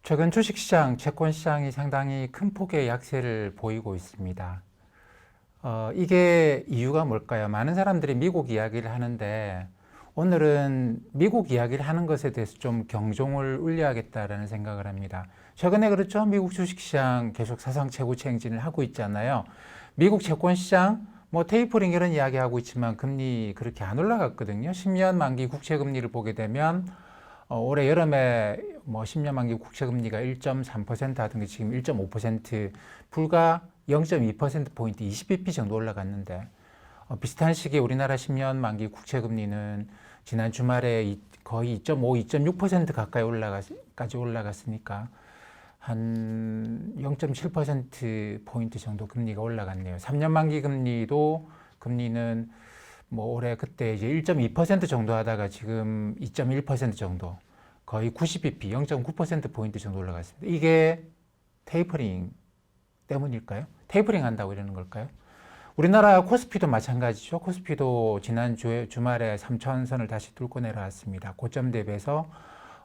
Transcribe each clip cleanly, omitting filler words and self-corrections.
최근 주식시장, 채권시장이 상당히 큰 폭의 약세를 보이고 있습니다. 이게 이유가 뭘까요? 많은 사람들이 미국 이야기를 하는데 오늘은 미국 이야기를 하는 것에 대해서 좀 경종을 울려야겠다라는 생각을 합니다. 최근에 그렇죠? 미국 주식시장 계속 사상 최고치 행진을 하고 있잖아요. 미국 채권시장, 테이퍼링 이런 이야기 하고 있지만 금리 그렇게 안 올라갔거든요. 10년 만기 국채금리를 보게 되면 올해 여름에 10년 만기 국채금리가 1.3% 하던 게 지금 1.5% 불과 0.2%포인트 20bp 정도 올라갔는데 비슷한 시기에 우리나라 10년 만기 국채금리는 지난 주말에 거의 2.5, 2.6% 가까이 까지 올라갔으니까 한 0.7%포인트 정도 금리가 올라갔네요. 3년 만기 금리는 올해 그때 이제 1.2% 정도 하다가 지금 2.1% 정도 거의 90bp, 0.9%포인트 정도 올라갔습니다. 이게 테이퍼링 때문일까요? 테이퍼링 한다고 이러는 걸까요? 우리나라 코스피도 마찬가지죠. 코스피도 지난 주말에 3,000선을 다시 뚫고 내려왔습니다. 고점 대비해서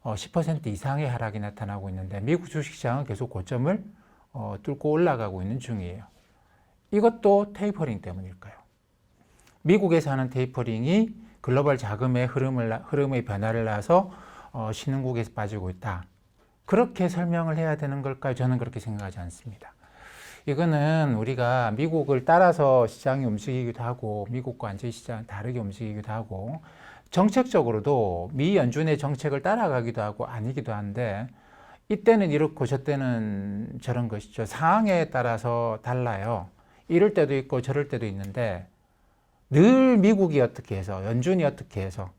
10% 이상의 하락이 나타나고 있는데 미국 주식시장은 계속 고점을 뚫고 올라가고 있는 중이에요. 이것도 테이퍼링 때문일까요? 미국에서 하는 테이퍼링이 글로벌 자금의 흐름의 변화를 낳아서 신흥국에서 빠지고 있다. 그렇게 설명을 해야 되는 걸까요? 저는 그렇게 생각하지 않습니다. 이거는 우리가 미국을 따라서 시장이 움직이기도 하고 미국과 완전히 시장은 다르게 움직이기도 하고 정책적으로도 미 연준의 정책을 따라가기도 하고 아니기도 한데 이때는 이렇고 저때는 저런 것이죠. 상황에 따라서 달라요. 이럴 때도 있고 저럴 때도 있는데 늘 미국이 어떻게 해서 연준이 어떻게 해서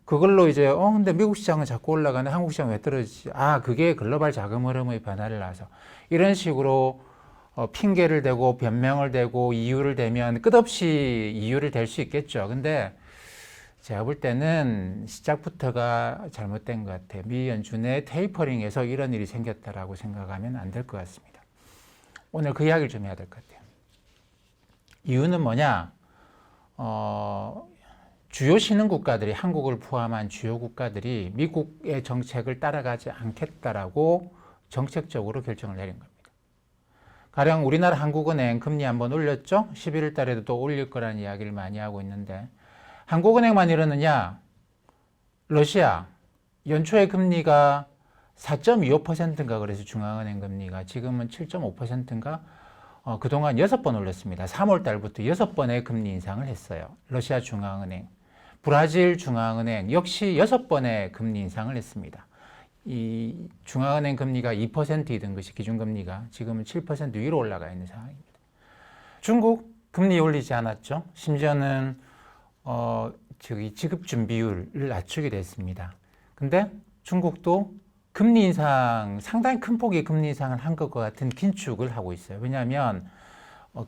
그걸로 이제 근데 미국 시장은 자꾸 올라가는데 한국 시장은 왜 떨어지지? 그게 글로벌 자금 흐름의 변화를 낳아서 이런 식으로 핑계를 대고 변명을 대고 이유를 대면 끝없이 이유를 댈 수 있겠죠. 근데 제가 볼 때는 시작부터가 잘못된 것 같아요. 미 연준의 테이퍼링에서 이런 일이 생겼다라고 생각하면 안 될 것 같습니다. 오늘 그 이야기를 좀 해야 될 것 같아요. 이유는 뭐냐? 주요 신흥 국가들이 한국을 포함한 주요 국가들이 미국의 정책을 따라가지 않겠다라고 정책적으로 결정을 내린 겁니다. 가령 우리나라 한국은행 금리 한번 올렸죠? 11월 달에도 또 올릴 거라는 이야기를 많이 하고 있는데 한국은행만 이러느냐? 러시아 연초에 금리가 4.25%인가 그래서 중앙은행 금리가 지금은 7.5%인가 그동안 6번 올렸습니다. 3월 달부터 6번의 금리 인상을 했어요. 러시아 중앙은행, 브라질 중앙은행 역시 6번의 금리 인상을 했습니다. 이 중앙은행 금리가 2%이던 것이 기준금리가 지금은 7% 위로 올라가 있는 상황입니다. 중국 금리 올리지 않았죠. 심지어는 지급준비율을 낮추게 됐습니다. 근데 중국도 금리 인상, 상당히 큰 폭의 금리 인상을 한 것과 같은 긴축을 하고 있어요. 왜냐하면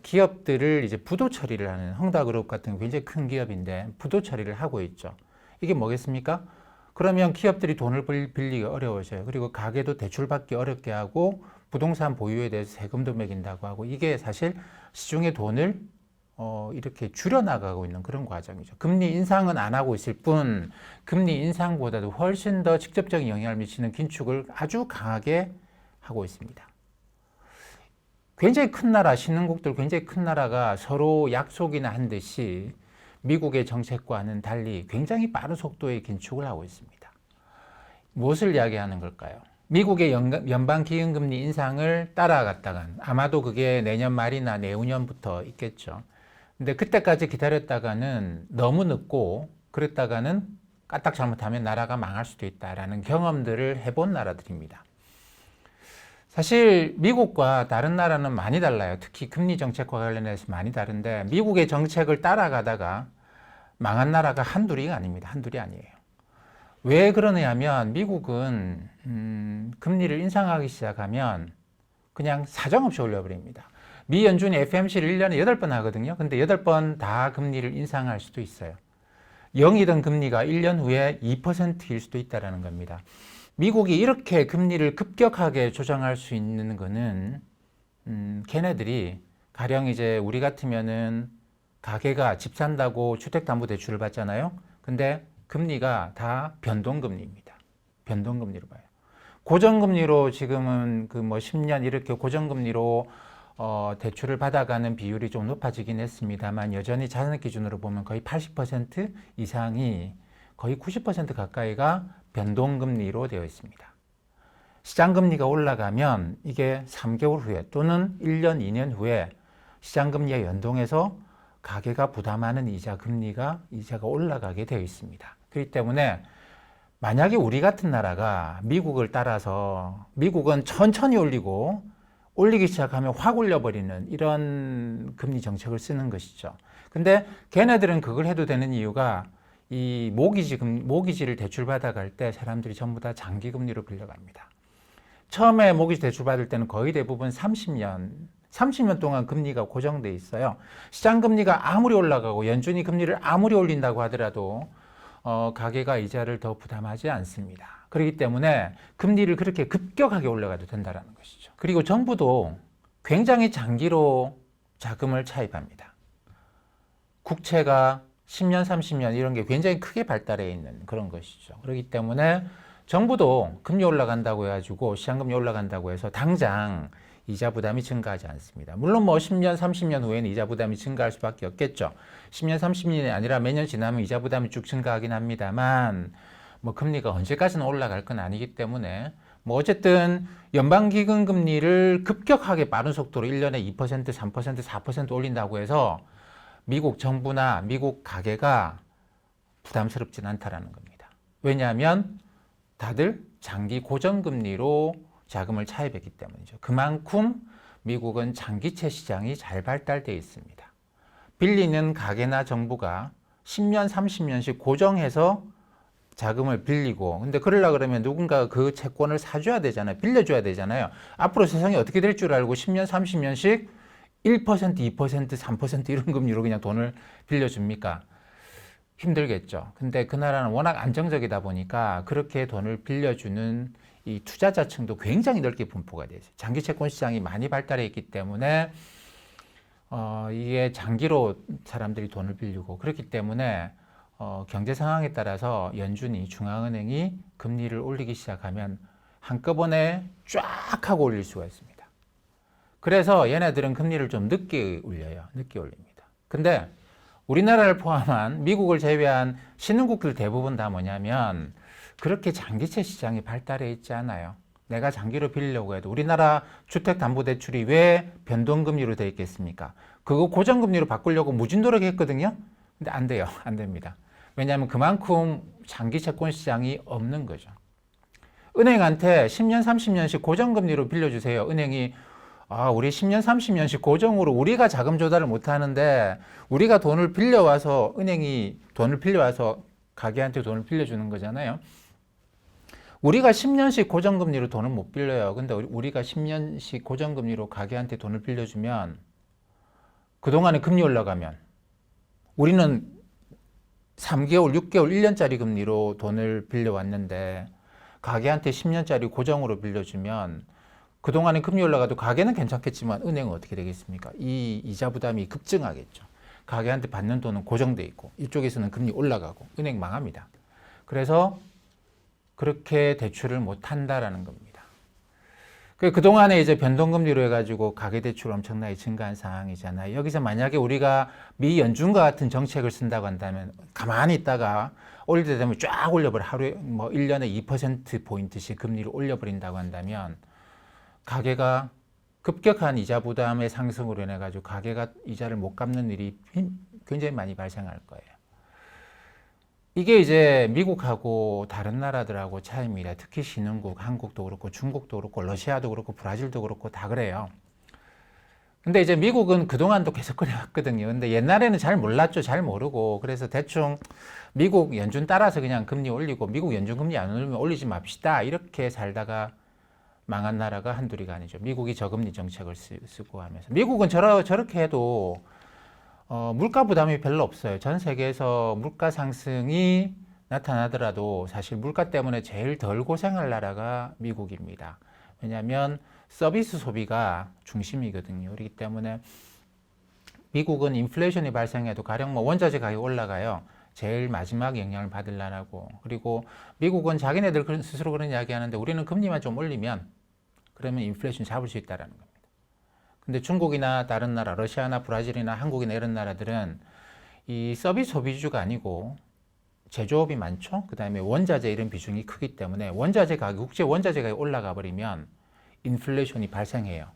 기업들을 이제 부도 처리를 하는 헝다그룹 같은 굉장히 큰 기업인데 부도 처리를 하고 있죠. 이게 뭐겠습니까? 그러면 기업들이 돈을 빌리기 어려워져요. 그리고 가게도 대출받기 어렵게 하고 부동산 보유에 대해서 세금도 매긴다고 하고 이게 사실 시중의 돈을 이렇게 줄여나가고 있는 그런 과정이죠. 금리 인상은 안 하고 있을 뿐 금리 인상보다도 훨씬 더 직접적인 영향을 미치는 긴축을 아주 강하게 하고 있습니다. 굉장히 큰 나라, 신흥국들 굉장히 큰 나라가 서로 약속이나 한 듯이 미국의 정책과는 달리 굉장히 빠른 속도의 긴축을 하고 있습니다. 무엇을 이야기하는 걸까요? 미국의 연방기금금리 인상을 따라갔다간 아마도 그게 내년 말이나 내후년부터 있겠죠. 근데 그때까지 기다렸다가는 너무 늦고 그랬다가는 까딱 잘못하면 나라가 망할 수도 있다라는 경험들을 해본 나라들입니다. 사실 미국과 다른 나라는 많이 달라요. 특히 금리 정책과 관련해서 많이 다른데 미국의 정책을 따라가다가 망한 나라가 한둘이 아닙니다. 한둘이 아니에요. 왜 그러냐 하면 미국은 금리를 인상하기 시작하면 그냥 사정없이 올려버립니다. 미 연준이 FOMC를 1년에 8번 하거든요. 근데 8번 다 금리를 인상할 수도 있어요. 0이던 금리가 1년 후에 2%일 수도 있다는 겁니다. 미국이 이렇게 금리를 급격하게 조정할 수 있는 거는 걔네들이 가령 이제 우리 같으면은 가게가 집 산다고 주택담보대출을 받잖아요. 근데 금리가 다 변동금리입니다. 변동금리로 봐요. 고정금리로 지금은 그 뭐 10년 이렇게 고정금리로 대출을 받아가는 비율이 좀 높아지긴 했습니다만 여전히 자산 기준으로 보면 거의 80% 이상이 거의 90% 가까이가 변동금리로 되어 있습니다. 시장금리가 올라가면 이게 3개월 후에 또는 1년, 2년 후에 시장금리에 연동해서 가계가 부담하는 이자가 올라가게 되어 있습니다. 그렇기 때문에 만약에 우리 같은 나라가 미국을 따라서 미국은 천천히 올리기 시작하면 확 올려버리는 이런 금리 정책을 쓰는 것이죠. 근데 걔네들은 그걸 해도 되는 이유가 이 모기지를 대출받아갈 때 사람들이 전부 다 장기금리로 빌려갑니다. 처음에 모기지 대출받을 때는 거의 대부분 30년 동안 금리가 고정돼 있어요. 시장금리가 아무리 올라가고 연준이 금리를 아무리 올린다고 하더라도 가계가 이자를 더 부담하지 않습니다. 그렇기 때문에 금리를 그렇게 급격하게 올라가도 된다는 것이죠. 그리고 정부도 굉장히 장기로 자금을 차입합니다. 국채가 10년, 30년 이런 게 굉장히 크게 발달해 있는 그런 것이죠. 그렇기 때문에 정부도 금리 올라간다고 해가지고 시장금리 올라간다고 해서 당장 이자 부담이 증가하지 않습니다. 물론 뭐 10년, 30년 후에는 이자 부담이 증가할 수밖에 없겠죠. 10년, 30년이 아니라 몇 년 지나면 이자 부담이 쭉 증가하긴 합니다만 뭐 금리가 언제까지는 올라갈 건 아니기 때문에 뭐 어쨌든 연방기금 금리를 급격하게 빠른 속도로 1년에 2%, 3%, 4% 올린다고 해서 미국 정부나 미국 가계가 부담스럽진 않다라는 겁니다. 왜냐하면 다들 장기 고정금리로 자금을 차입했기 때문이죠. 그만큼 미국은 장기채 시장이 잘 발달되어 있습니다. 빌리는 가계나 정부가 10년, 30년씩 고정해서 자금을 빌리고, 근데 그러려고 그러면 누군가 그 채권을 사줘야 되잖아요. 빌려줘야 되잖아요. 앞으로 세상이 어떻게 될 줄 알고 10년, 30년씩 1%, 2%, 3% 이런 금리로 그냥 돈을 빌려줍니까? 힘들겠죠. 근데 그 나라는 워낙 안정적이다 보니까 그렇게 돈을 빌려주는 이 투자자층도 굉장히 넓게 분포가 되죠. 장기 채권 시장이 많이 발달해 있기 때문에 이게 장기로 사람들이 돈을 빌리고 그렇기 때문에 경제 상황에 따라서 연준이 중앙은행이 금리를 올리기 시작하면 한꺼번에 쫙 하고 올릴 수가 있습니다. 그래서 얘네들은 금리를 좀 늦게 올려요. 늦게 올립니다. 근데 우리나라를 포함한 미국을 제외한 신흥국들 대부분 다 뭐냐면 그렇게 장기채 시장이 발달해 있지 않아요. 내가 장기로 빌리려고 해도 우리나라 주택담보대출이 왜 변동금리로 되어 있겠습니까? 그거 고정금리로 바꾸려고 무진노력 했거든요. 근데 안 돼요. 안 됩니다. 왜냐하면 그만큼 장기 채권 시장이 없는 거죠. 은행한테 10년, 30년씩 고정금리로 빌려주세요. 은행이 우리 10년, 30년씩 고정으로 우리가 자금 조달을 못 하는데 우리가 돈을 빌려와서 은행이 돈을 빌려와서 가게한테 돈을 빌려주는 거잖아요. 우리가 10년씩 고정금리로 돈을 못 빌려요. 근데 우리가 10년씩 고정금리로 가게한테 돈을 빌려주면 그동안에 금리 올라가면 우리는 3개월, 6개월, 1년짜리 금리로 돈을 빌려왔는데 가게한테 10년짜리 고정으로 빌려주면 그동안에 금리 올라가도 가게는 괜찮겠지만 은행은 어떻게 되겠습니까? 이 이자 부담이 급증하겠죠. 가게한테 받는 돈은 고정돼 있고 이쪽에서는 금리 올라가고 은행 망합니다. 그래서 그렇게 대출을 못 한다라는 겁니다. 그동안에 이제 변동금리로 해가지고 가계대출 엄청나게 증가한 상황이잖아요. 여기서 만약에 우리가 미 연준과 같은 정책을 쓴다고 한다면 가만히 있다가 올릴 때 되면 쫙 올려버려. 하루에 뭐 1년에 2%포인트씩 금리를 올려버린다고 한다면 가계가 급격한 이자 부담의 상승으로 인해 가지고 가계가 이자를 못 갚는 일이 굉장히 많이 발생할 거예요. 이게 이제 미국하고 다른 나라들하고 차이입니다. 특히 신흥국, 한국도 그렇고 중국도 그렇고 러시아도 그렇고 브라질도 그렇고 다 그래요. 근데 이제 미국은 그동안도 계속 그래왔거든요. 근데 옛날에는 잘 몰랐죠. 잘 모르고. 그래서 대충 미국 연준 따라서 그냥 금리 올리고 미국 연준 금리 안 올리면 올리지 맙시다. 이렇게 살다가 망한 나라가 한둘이가 아니죠. 미국이 저금리 정책을 쓰고 하면서. 미국은 저렇게 해도 물가 부담이 별로 없어요. 전 세계에서 물가 상승이 나타나더라도 사실 물가 때문에 제일 덜 고생할 나라가 미국입니다. 왜냐하면 서비스 소비가 중심이거든요. 그렇기 때문에 미국은 인플레이션이 발생해도 가령 뭐 원자재 가격이 올라가요. 제일 마지막 영향을 받을 나라고. 그리고 미국은 자기네들 스스로 그런 이야기 하는데 우리는 금리만 좀 올리면 그러면 인플레이션 잡을 수 있다라는 겁니다. 근데 중국이나 다른 나라, 러시아나 브라질이나 한국이나 이런 나라들은 이 서비스 소비주가 아니고 제조업이 많죠. 그 다음에 원자재 이런 비중이 크기 때문에 원자재 가격, 국제 원자재 가격이 올라가 버리면 인플레이션이 발생해요.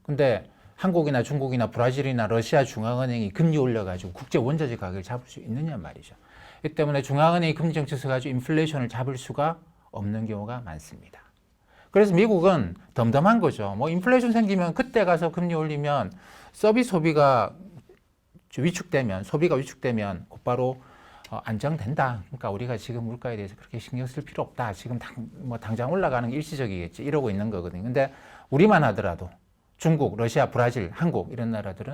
근데 한국이나 중국이나 브라질이나 러시아 중앙은행이 금리 올려가지고 국제 원자재 가격을 잡을 수 있느냐 말이죠. 이 때문에 중앙은행이 금리 정책 써가지고 인플레이션을 잡을 수가 없는 경우가 많습니다. 그래서 미국은 덤덤한 거죠. 뭐 인플레이션 생기면 그때 가서 금리 올리면 서비스 소비가 위축되면, 소비가 위축되면 곧바로 안정된다. 그러니까 우리가 지금 물가에 대해서 그렇게 신경 쓸 필요 없다. 지금 당장 올라가는 게 일시적이겠지. 이러고 있는 거거든요. 근데 우리만 하더라도 중국, 러시아, 브라질, 한국 이런 나라들은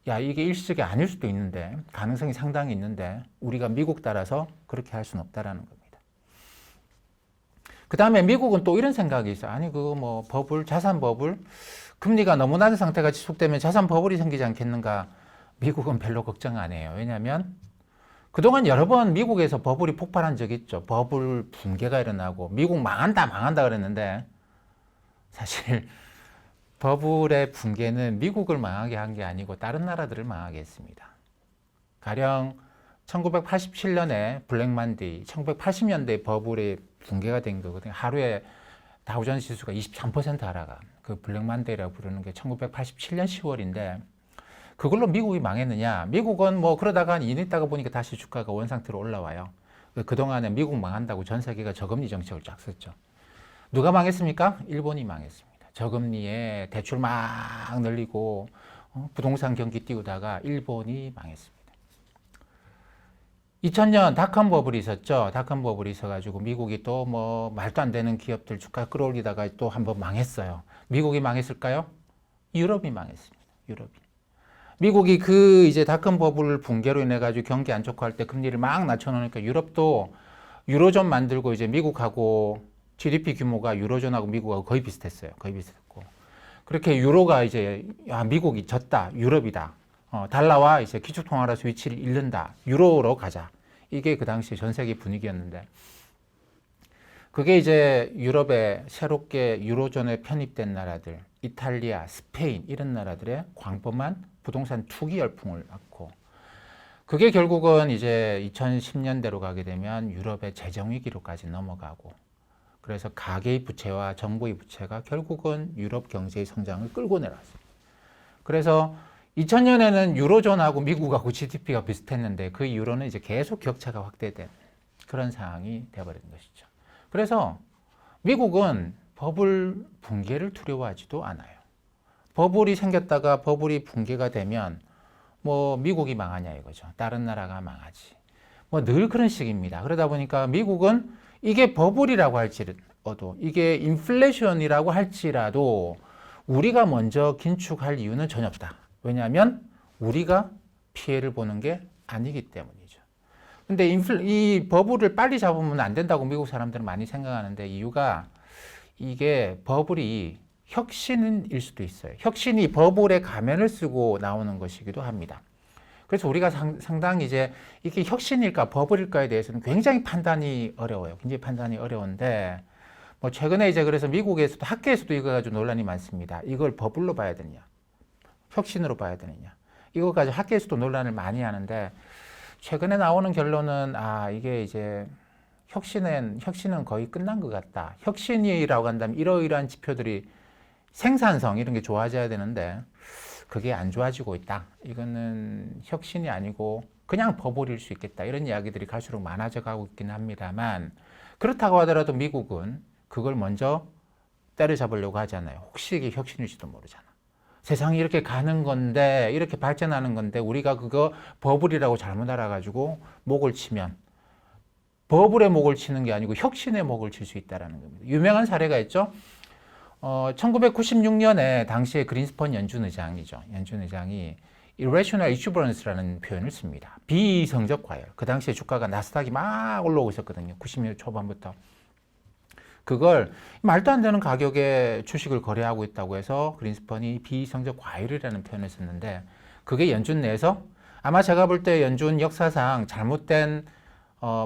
야, 이게 일시적이 아닐 수도 있는데 가능성이 상당히 있는데 우리가 미국 따라서 그렇게 할 수는 없다라는 겁니다. 그 다음에 미국은 또 이런 생각이 있어요. 아니 그거 뭐 버블, 자산 버블, 금리가 너무 낮은 상태가 지속되면 자산 버블이 생기지 않겠는가? 미국은 별로 걱정 안 해요. 왜냐하면 그동안 여러 번 미국에서 버블이 폭발한 적이 있죠. 버블 붕괴가 일어나고 미국 망한다 그랬는데 사실 버블의 붕괴는 미국을 망하게 한 게 아니고 다른 나라들을 망하게 했습니다. 가령 1987년에 블랙만데이, 1980년대 버블이 붕괴가 된 거거든요. 하루에 다우존스 지수가 23% 하락한 그 블랙만데이라고 부르는 게 1987년 10월인데 그걸로 미국이 망했느냐? 미국은 뭐 그러다가 2년 있다가 보니까 다시 주가가 원상태로 올라와요. 그동안에 미국 망한다고 전 세계가 저금리 정책을 쫙 썼죠. 누가 망했습니까? 일본이 망했습니다. 저금리에 대출 막 늘리고 부동산 경기 띄우다가 일본이 망했습니다. 2000년 닷컴 버블이 있었죠. 닷컴 버블이 있어가지고 미국이 또 뭐 말도 안 되는 기업들 주가 끌어올리다가 또 한번 망했어요. 미국이 망했을까요? 유럽이 망했습니다. 유럽이. 미국이 그 이제 닷컴 버블 붕괴로 인해 가지고 경기 안 좋고 할 때 금리를 막 낮춰놓으니까 유럽도 유로존 만들고 이제 미국하고 GDP 규모가 유로존하고 미국하고 거의 비슷했어요. 거의 비슷했고. 그렇게 유로가 이제 야, 미국이 졌다. 유럽이다. 달러와 이제 기축통화로서 위치를 잃는다. 유로로 가자. 이게 그 당시 전 세계 분위기였는데 그게 이제 유럽에 새롭게 유로존에 편입된 나라들, 이탈리아, 스페인 이런 나라들의 광범한 부동산 투기 열풍을 낳고 그게 결국은 이제 2010년대로 가게 되면 유럽의 재정 위기로까지 넘어가고 그래서 가계의 부채와 정부의 부채가 결국은 유럽 경제의 성장을 끌고 내려왔습니다. 그래서 2000년에는 유로존하고 미국하고 GDP가 비슷했는데 그 이후로는 이제 계속 격차가 확대된 그런 상황이 되어버린 것이죠. 그래서 미국은 버블 붕괴를 두려워하지도 않아요. 버블이 생겼다가 버블이 붕괴가 되면 뭐 미국이 망하냐 이거죠. 다른 나라가 망하지. 뭐 늘 그런 식입니다. 그러다 보니까 미국은 이게 버블이라고 할지라도 이게 인플레이션이라고 할지라도 우리가 먼저 긴축할 이유는 전혀 없다. 왜냐하면 우리가 피해를 보는 게 아니기 때문이죠. 근데 이 버블을 빨리 잡으면 안 된다고 미국 사람들은 많이 생각하는데 이유가 이게 버블이 혁신일 수도 있어요. 혁신이 버블의 가면을 쓰고 나오는 것이기도 합니다. 그래서 우리가 상당히 이제 이게 혁신일까 버블일까에 대해서는 굉장히 판단이 어려워요. 굉장히 판단이 어려운데 뭐 최근에 이제 그래서 미국에서도 학계에서도 이거 가지고 논란이 많습니다. 이걸 버블로 봐야 되느냐, 혁신으로 봐야 되느냐. 이거 가지고 학계에서도 논란을 많이 하는데 최근에 나오는 결론은 이게 이제 혁신은 거의 끝난 것 같다. 혁신이라고 한다면 이러이러한 지표들이 생산성 이런 게 좋아져야 되는데 그게 안 좋아지고 있다. 이거는 혁신이 아니고 그냥 버블일 수 있겠다. 이런 이야기들이 갈수록 많아져 가고 있긴 합니다만 그렇다고 하더라도 미국은 그걸 먼저 때려잡으려고 하잖아요. 혹시 이게 혁신일지도 모르잖아. 세상이 이렇게 가는 건데 이렇게 발전하는 건데 우리가 그거 버블이라고 잘못 알아가지고 목을 치면 버블의 목을 치는 게 아니고 혁신의 목을 칠 수 있다는 겁니다. 유명한 사례가 있죠. 1996년에 당시에 그린스펀 연준 의장이죠. 연준 의장이 irrational exuberance라는 표현을 씁니다. 비이성적 과열. 그 당시에 주가가 나스닥이 막 올라오고 있었거든요. 90년대 초반부터. 그걸 말도 안 되는 가격에 주식을 거래하고 있다고 해서 그린스펀이 비이성적 과열이라는 표현을 썼는데 그게 연준 내에서 아마 제가 볼 때 연준 역사상 잘못된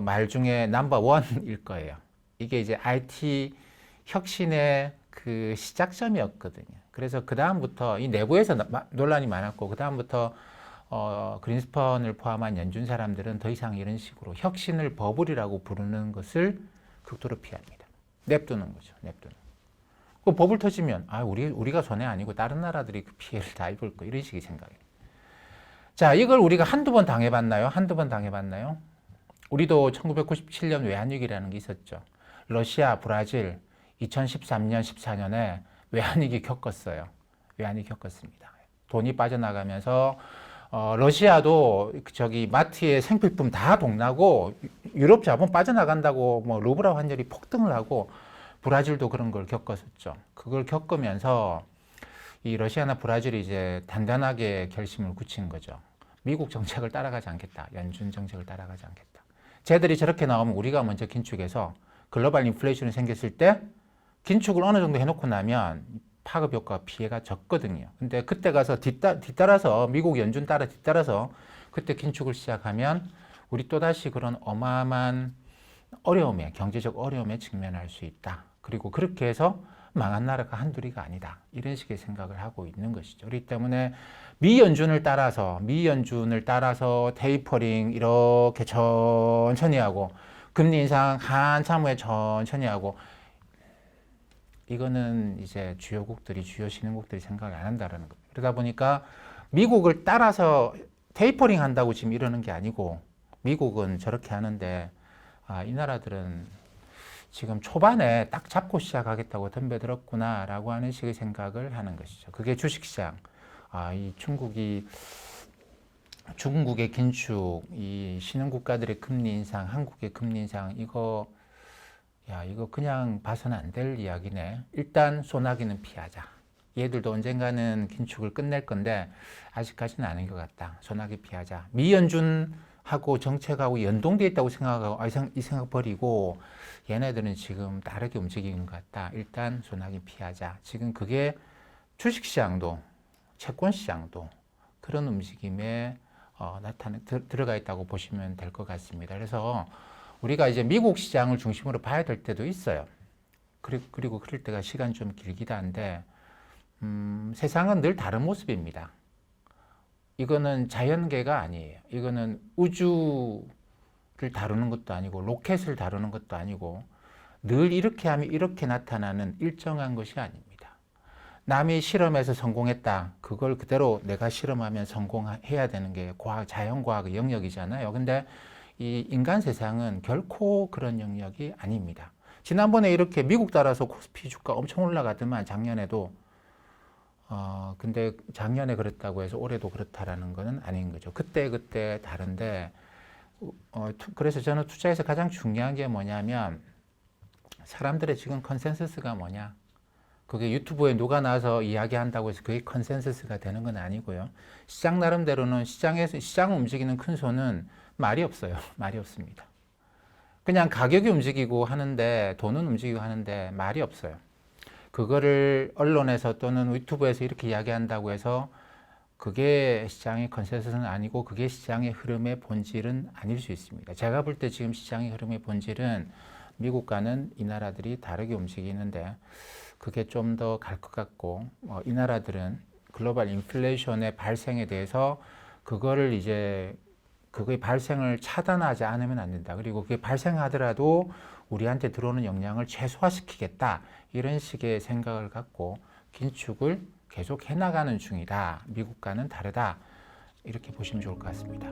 말 중에 넘버 원일 거예요. 이게 이제 IT 혁신의 그 시작점이었거든요. 그래서 그 다음부터 이 내부에서 논란이 많았고, 그 다음부터 그린스펀을 포함한 연준 사람들은 더 이상 이런 식으로 혁신을 버블이라고 부르는 것을 극도로 피합니다. 냅두는 거죠. 냅두는. 그 버블 터지면 우리가 손해 아니고 다른 나라들이 그 피해를 다 입을 거, 이런 식의 생각이에요. 자, 이걸 우리가 한두 번 당해봤나요? 한두 번 당해봤나요? 우리도 1997년 외환위기라는 게 있었죠. 러시아, 브라질 2013년, 14년에 외환위기 겪었어요. 외환위기 겪었습니다. 돈이 빠져나가면서 러시아도 저기 마트의 생필품 다 동나고 유럽 자본 빠져나간다고 뭐 루블화 환율이 폭등을 하고, 브라질도 그런 걸 겪었었죠. 그걸 겪으면서 이 러시아나 브라질이 이제 단단하게 결심을 굳힌 거죠. 미국 정책을 따라가지 않겠다. 연준 정책을 따라가지 않겠다. 쟤들이 저렇게 나오면 우리가 먼저 긴축해서 글로벌 인플레이션이 생겼을 때 긴축을 어느 정도 해놓고 나면 파급 효과 피해가 적거든요. 근데 그때 가서 뒤따라서 미국 연준 따라 뒤따라서 그때 긴축을 시작하면 우리 또다시 그런 어마어마한 어려움에, 경제적 어려움에 직면할 수 있다. 그리고 그렇게 해서 망한 나라가 한둘이가 아니다. 이런 식의 생각을 하고 있는 것이죠. 그렇기 때문에 미 연준을 따라서 테이퍼링 이렇게 천천히 하고, 금리 인상 한참 후에 천천히 하고, 이거는 이제 주요 신흥국들이 생각을 안 한다라는 거예요. 그러다 보니까 미국을 따라서 테이퍼링 한다고 지금 이러는 게 아니고, 미국은 저렇게 하는데 이 나라들은 지금 초반에 딱 잡고 시작하겠다고 덤벼들었구나라고 하는 식의 생각을 하는 것이죠. 그게 주식시장. 이 중국의 긴축, 이 신흥국가들의 금리 인상, 한국의 금리 인상, 이거 그냥 봐서는 안 될 이야기네. 일단 소나기는 피하자. 얘들도 언젠가는 긴축을 끝낼 건데 아직까지는 아닌 것 같다. 소나기 피하자. 미 연준하고 정책하고 연동되어 있다고 생각하고 이 생각 버리고 얘네들은 지금 다르게 움직이는 것 같다. 일단 소나기 피하자. 지금 그게 주식시장도 채권시장도 그런 움직임에 들어가 있다고 보시면 될 것 같습니다. 그래서 우리가 이제 미국 시장을 중심으로 봐야 될 때도 있어요. 그리고 그럴 때가 시간이 좀 길기도 한데, 세상은 늘 다른 모습입니다. 이거는 자연계가 아니에요. 이거는 우주를 다루는 것도 아니고 로켓을 다루는 것도 아니고, 늘 이렇게 하면 이렇게 나타나는 일정한 것이 아닙니다. 남이 실험해서 성공했다. 그걸 그대로 내가 실험하면 성공해야 되는 게 자연과학의 영역이잖아요. 근데 이 인간 세상은 결코 그런 영역이 아닙니다. 지난번에 이렇게 미국 따라서 코스피 주가 엄청 올라가더만 작년에도, 근데 작년에 그랬다고 해서 올해도 그렇다라는 것은 아닌 거죠. 그때 다른데, 그래서 저는 투자에서 가장 중요한 게 뭐냐면 사람들의 지금 컨센서스가 뭐냐. 그게 유튜브에 누가 나와서 이야기한다고 해서 그게 컨센서스가 되는 건 아니고요. 시장 나름대로는 시장을 움직이는 큰 손은 말이 없어요. 말이 없습니다. 그냥 가격이 움직이고 하는데, 돈은 움직이고 하는데 말이 없어요. 그거를 언론에서 또는 유튜브에서 이렇게 이야기한다고 해서 그게 시장의 컨센서스는 아니고 그게 시장의 흐름의 본질은 아닐 수 있습니다. 제가 볼 때 지금 시장의 흐름의 본질은 미국과는 이 나라들이 다르게 움직이는데, 그게 좀 더 갈 것 같고, 이 나라들은 글로벌 인플레이션의 발생에 대해서 그거의 발생을 차단하지 않으면 안 된다. 그리고 그게 발생하더라도 우리한테 들어오는 영향을 최소화시키겠다. 이런 식의 생각을 갖고 긴축을 계속 해나가는 중이다. 미국과는 다르다. 이렇게 보시면 좋을 것 같습니다.